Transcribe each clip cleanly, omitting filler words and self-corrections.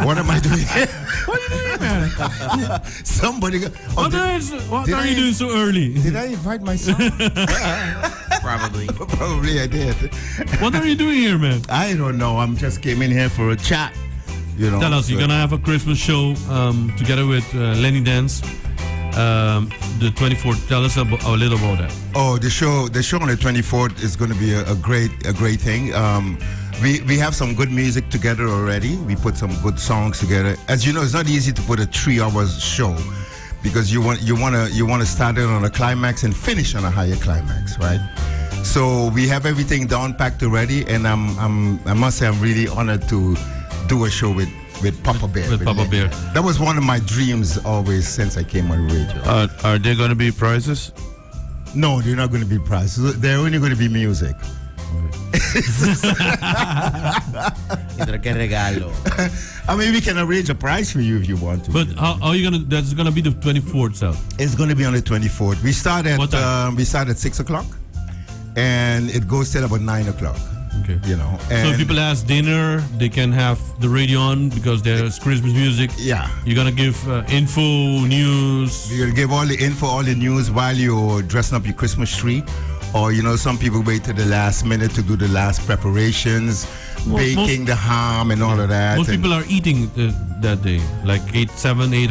What am I doing here? What are you doing, man? Somebody. What are you doing so early? Did I invite myself? Probably. Probably I did. What are you doing here, man? I don't know. I'm just came in here for a chat. You know. Tell us, you're gonna have a Christmas show together with Lenny Dance. The 24th. Tell us a little about that. Oh, the show on the 24th is going to be a great thing. We have some good music together already. We put some good songs together. As you know, it's not easy to put a 3-hour show because you want to start it on a climax and finish on a higher climax, right? So we have everything down packed already, and I must say I'm really honored to do a show with Papa Bear. With Papa Bear. That was one of my dreams always since I came on radio. Are there going to be prizes? No, they're not going to be prizes. They're only going to be music. I mean, we can arrange a prize for you if you want to. But how are you gonna? That's gonna be the 24th, so. It's going to be on the 24th. We start at What time? 6 o'clock, and it goes till about 9 o'clock. Okay. You know. So And if people ask dinner, they can have the radio on because there's Christmas music. yeah. You're gonna give info, news. You're going to give all the info, all the news while you're dressing up your Christmas tree. Or, you know, some people wait till the last minute to do the last preparations, baking the ham and all of that. Most and people are eating that day, like 8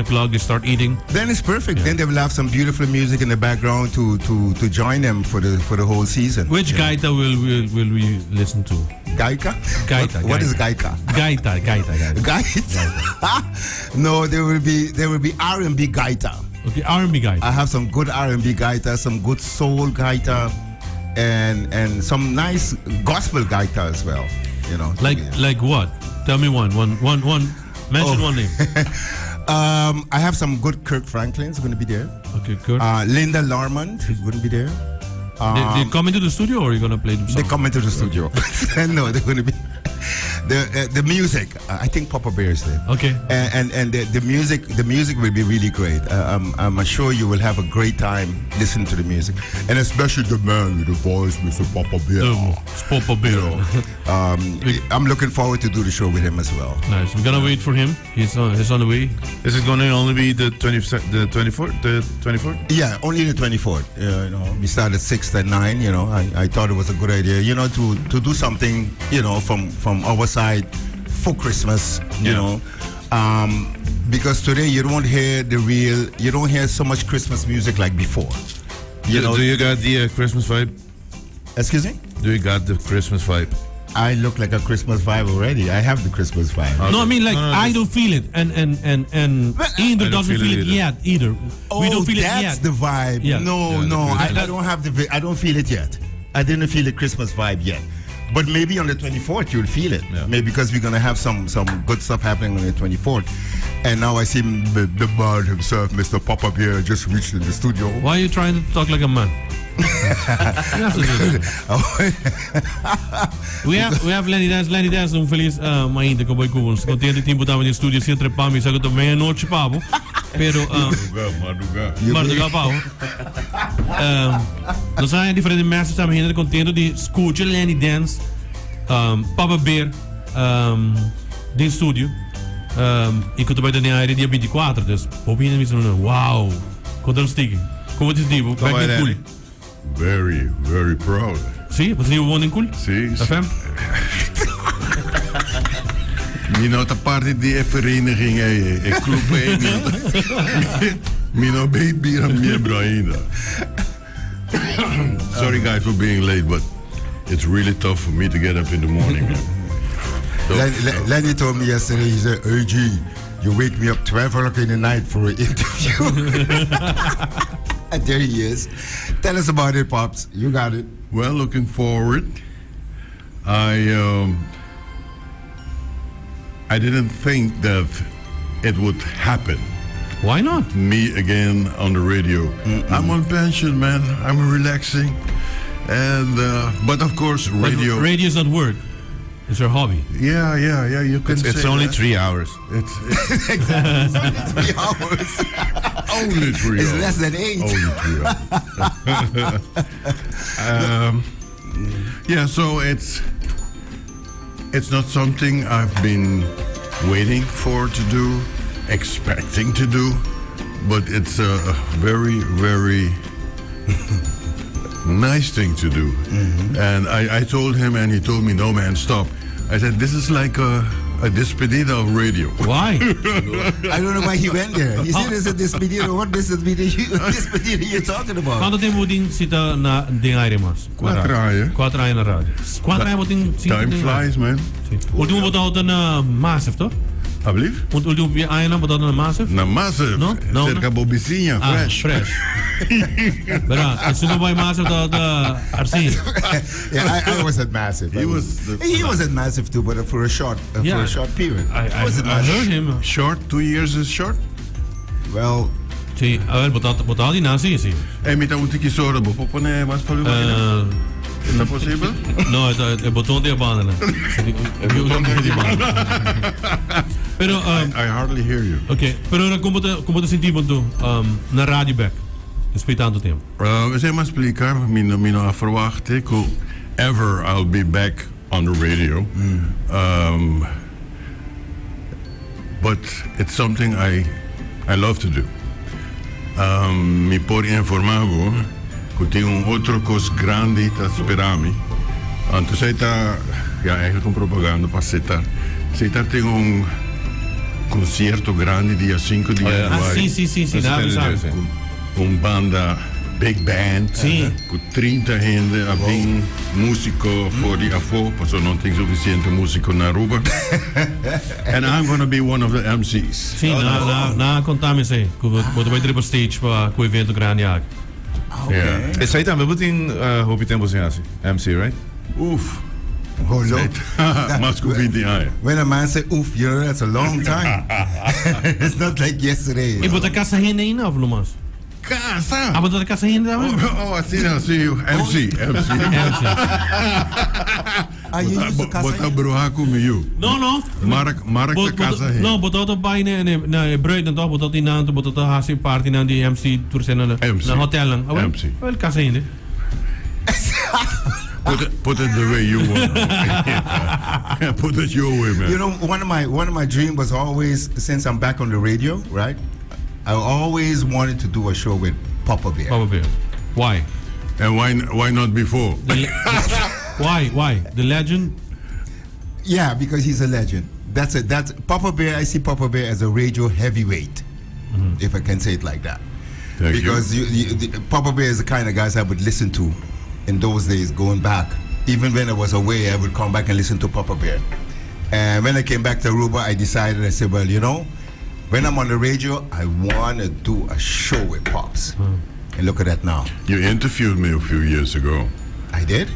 o'clock. They start eating. then it's perfect. Yeah. Then they will have some beautiful music in the background to join them for the whole season. Which gaita will we listen to? Gaika? Gaita. What is Gaika? Gaita. Gaita. No, there will be R&B Gaita. Okay, R&B gaita. I have some good R&B Gaita, some good soul Gaita, and some nice gospel Gaita as well. You know. Like what? Tell me one. Mention one name. I have some good Kirk Franklin's going to be there. Okay, good. Linda Larmond is going to be there. They come into the studio, or are you gonna play them? They come into the studio. No, they're going to be the music. I think Papa Bear is there. Okay. And the music will be really great. I'm sure you will have a great time listening to the music, and especially the man with the voice, Mr. Papa Bear. It's Papa Bear. I'm looking forward to do the show with him as well. Nice. We're gonna wait for him. He's on the way. Is it going to only be the 24th? Yeah, only the 24th. You know, we start at 6 and 9. You know, I thought it was a good idea. You know, to do something. You know, from our side for Christmas. You know, because today you don't hear so much Christmas music like before. You know. Do you got the Christmas vibe? Excuse me. Do you got the Christmas vibe? I look like a Christmas vibe already. I have the Christmas vibe. No, I mean like I don't feel it, and Inder doesn't feel it yet either. We don't feel it yet. That's the vibe. Yeah. No, I don't have I don't feel it yet. I didn't feel the Christmas vibe yet. But maybe on the 24th you'll feel it. Yeah. Maybe because we're gonna have some good stuff happening on the 24th. And now I see the man himself, Mr. Papa Bear, just reached in the studio. Why are you trying to talk like a man? we have Lenny Dance. Lenny Dance, um feliz ainda com o Boicubos. Contente de tempo estava no estúdio se trepar-me, sabe que meia-noite pavo. Pero madrugada pavo. Nós há diferentes mestres também ainda contente de escutar Lenny Dance, Papa Bear, de estúdio. E que eu também tenho a área dia 24, dus opinião me sendo wow. Quando eu stick. Como eu disse, back in cool. Very, very proud. Sim, você viu o cool? Sim. FM? Mino te parte die vereniging e club Mino baby aan meer Braina. Sorry guys for being late, but it's really tough for me to get up in the morning. Lenny told me yesterday, he said, "Hey G, you wake me up 12 o'clock in the night for an interview." And there he is. Tell us about it, Pops. You got it. Well, looking forward. I didn't think that it would happen. Why not? Me again on the radio. I'm on pension, man. I'm relaxing. And but of course, radio. But radio is not work. It's your hobby. Yeah. You can. It's only 3 hours. It's Exactly. It's only 3 hours. only 3 It's hours. less than 8. Only 3 hours. Yeah, so it's not something I've been waiting for to do, expecting to do, but it's a very, very nice thing to do. And I told him, and he told me, no man, stop. I said, this is like a despedida of radio. Why? I don't know why he went there. He said it's a despedida. What despedida you talking about? Quanto tempo din sita na din aire mas? Quadraia. Quadraia na rádio. Quadraia mo din sita Time din flies, man. Último botado na Massive, toch? Alblieft? Último aire na botado na Massive? Na Massive. No? No, Cerca Bobicinha, fresh. Fresh. Verá, isso não vai Massive da Arsi. Yeah, I was at Massive. He was at Massive too, but for a short period. I heard him. Short, 2 years is short? Well, Sim, botado di nasi, sim. E mi ta un tiki sora, bo popone mas palu makina. Is that possible? No, é botão de abandona. Pero, I hardly hear you. ok, pero ora como te sentivo tu na rádio back? Depois de tanto tempo. We zijn maar explicar, mino verwachte que ever I'll be back on the radio. But it's something I love to do. Mi por informavo que tem outro cos grande ta sperami. Anto sei ta, ja eigenlijk propaganda para citar. Sei ta tem concerto grande dia 5 de januari. Sim, dá, sabe. Banda big band com 30 gente, bem músico voor die afo, porque não tem suficiente músico na Aruba. And I'm going to be one of the MCs. Sim, na contame sei, que vou vai triple stage para o evento grande já. Yeah. Esse aí também tem hobby tempo sem assim. MC, right? Oof. hold on. Must go be the eye. When a man say oof, you know, that's a long time. It's not like yesterday. E bota a casa ainda aí, não, Lumas? Casa! Ah, bota a casa ainda também? I see you. MC. Are you used to casa? Bota broaco me you. Não. Mark de casa aí. Não, bota o pai na bruid dan toch, bota die naam, bota de hasi party na die MC tour zijn na hotel lang. MC. Wel casa ainda. Put it the way you want. Put it your way, man. You know, one of my dreams was always, since I'm back on the radio, right? I always wanted to do a show with Papa Bear. Papa Bear. Why? And why not before? Why? The legend? Yeah, because he's a legend. That's Papa Bear. I see Papa Bear as a radio heavyweight, if I can say it like that. Because Papa Bear is the kind of guys I would listen to in those days, going back. Even when I was away, I would come back and listen to Papa Bear. And when I came back to Aruba, I decided, I said, well, you know, when I'm on the radio, I want to do a show with Pops. And look at that now. You interviewed me a few years ago. I did?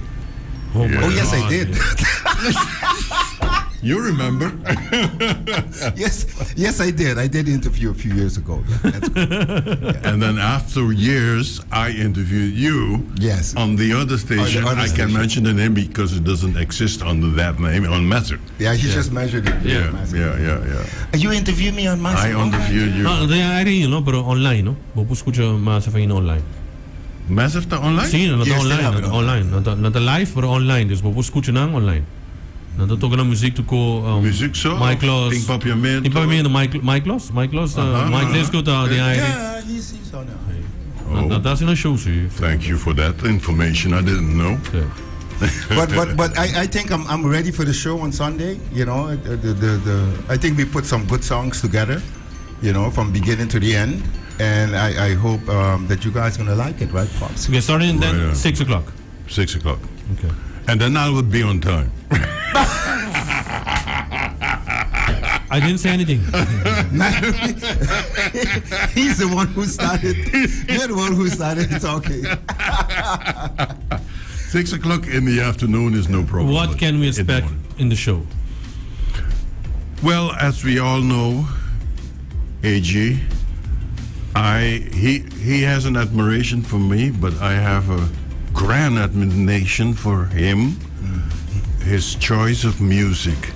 Oh, Yeah. Oh, yes, I did. You remember? Yes, I did. I did interview a few years ago. Yeah, that's good. Yeah. And then after years, I interviewed you. Yes. On the other station. other I station. can mention the name because it doesn't exist under that name on Matter. Yeah, he just measured it. Yeah. You interviewed me on Massive? I interviewed you. No, de aire, no, pero online, no? Vou escutar mais a fazer online. Massive ta online? Sim, não Yes, tá they have online, it não tá live, pero online. Dus vou escutar não online. Não tá tocando música tocou Muziek zo? Mike Loss. Ting papiamento? Ting papiamento, Mike Loss, Mike Lesco tá de aire. Yeah, he's on there. Não tá sendo show, sim. Thank you for that information. I didn't know. But I think I'm ready for the show on Sunday. You know, I think we put some good songs together. You know, from beginning to the end, and I hope that you guys gonna like it, right, Pops? Okay, starting then 6 o'clock. 6 o'clock. Okay. And then I will be on time. I didn't say anything. He's the one who started. You're the one who started talking. 6 o'clock in the afternoon is no problem. What can we In the expect morning. in the show? Well, as we all know, AG, he has an admiration for me, but I have a grand admiration for him, his choice of music.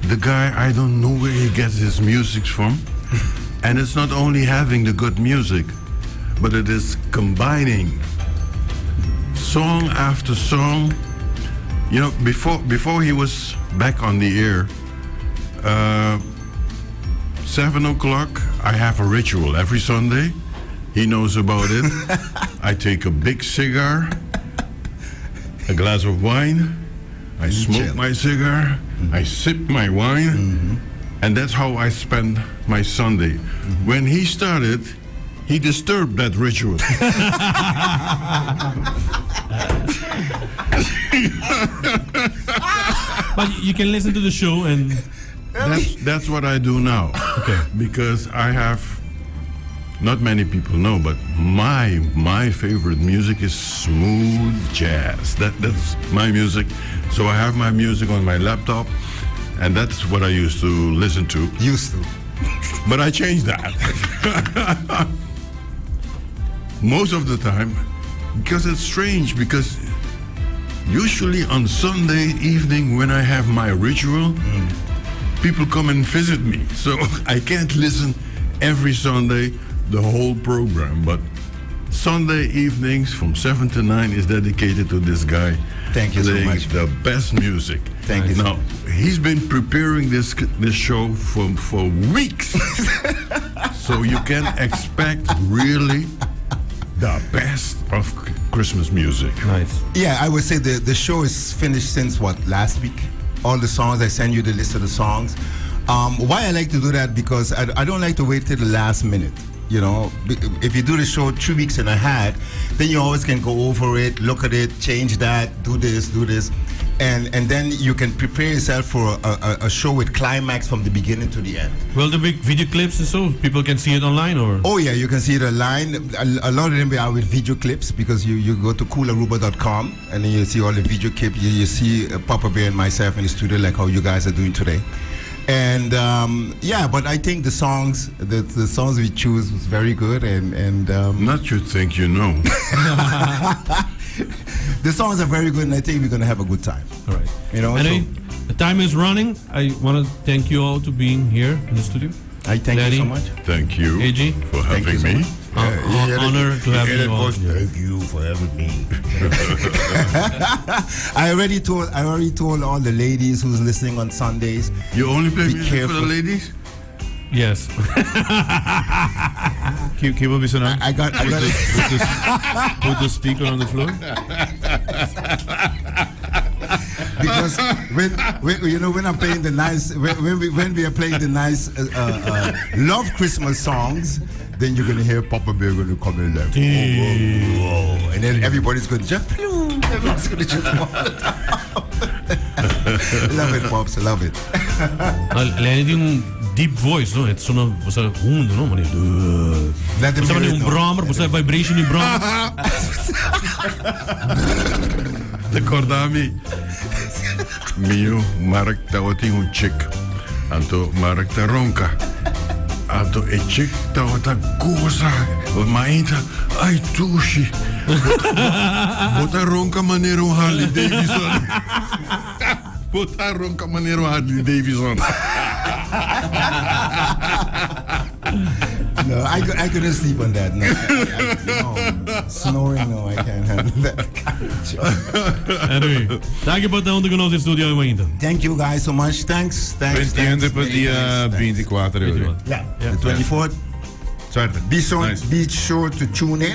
The guy, I don't know where he gets his music from. And it's not only having the good music, but it is combining song after song. You know, before he was back on the air, 7 o'clock, I have a ritual every Sunday. He knows about it. I take a big cigar, a glass of wine. I smoke my cigar. I sip my wine. And that's how I spend my Sunday. When he started, he disturbed that ritual. But you can listen to the show and That's what I do now. Okay. Because I have, not many people know, but my favorite music is smooth jazz. That's my music. So I have my music on my laptop, and that's what I used to listen to. Used to. But I changed that. Most of the time, because it's strange, because usually on Sunday evening when I have my ritual, people come and visit me. So I can't listen every Sunday the whole program, but Sunday evenings from 7 to 9 is dedicated to this guy. Thank you so playing much. the best music. Thank you so Now, he's been preparing this show for weeks. So you can expect really the best of Christmas music. nice. Yeah, I would say the show is finished since what, last week? All the songs, I send you the list of the songs. Why I like to do that, because I don't like to wait till the last minute. You know, if you do the show 3 weeks in ahead, then you always can go over it, look at it, change that, do this, and then you can prepare yourself for a show with climax from the beginning to the end. Well, the big video clips and so people can see it online, or Oh yeah, you can see it online. A lot of them are with video clips, because you go to coolaruba.com and then you see all the video clips. You see Papa Bear and myself in the studio, like how you guys are doing today. And yeah, but I think the songs we choose was very good, and Not you think you know. the songs are very good, and I think we're gonna have a good time. all right. You know, Anyway, the time is running. I want to thank you all to being here in the studio. I thank Lenny. you so much. Thank you AG? for Thank having you so me. much. Honor to have you all. Thank you for having me. I already told all the ladies who's listening on Sundays. You only play Be music for careful. the ladies? Yes. Keep on listening. I got Put the speaker on the floor. because when I'm playing the nice when we are playing the nice love Christmas songs, then you're gonna hear Papa Bear gonna come in like whoa, and then everybody's gonna jump. Everyone's gonna jump. Love it, pops, love it. Lenny tem deep voice, no? Het is zo'n hond, no? Maar Let them basta hear man it yung now. brommer, basta vibration yung brommer. De Kordami. Mio Mark tawating un chick. Anto Mark taronka. Anto e chick tawata goza. Mainta ai tushi. Bota ronka manero Harley Davidson. Bota ronka manero Harley Davidson. No, I couldn't sleep on that. No, no, snoring. No, I can't handle that. Anyway, thank you por ter ondergenomen in studio ainda. Thank you guys so much. Thanks. Entiende per die 24 euro. Yeah, the 24th. Sorry, be sure to tune in.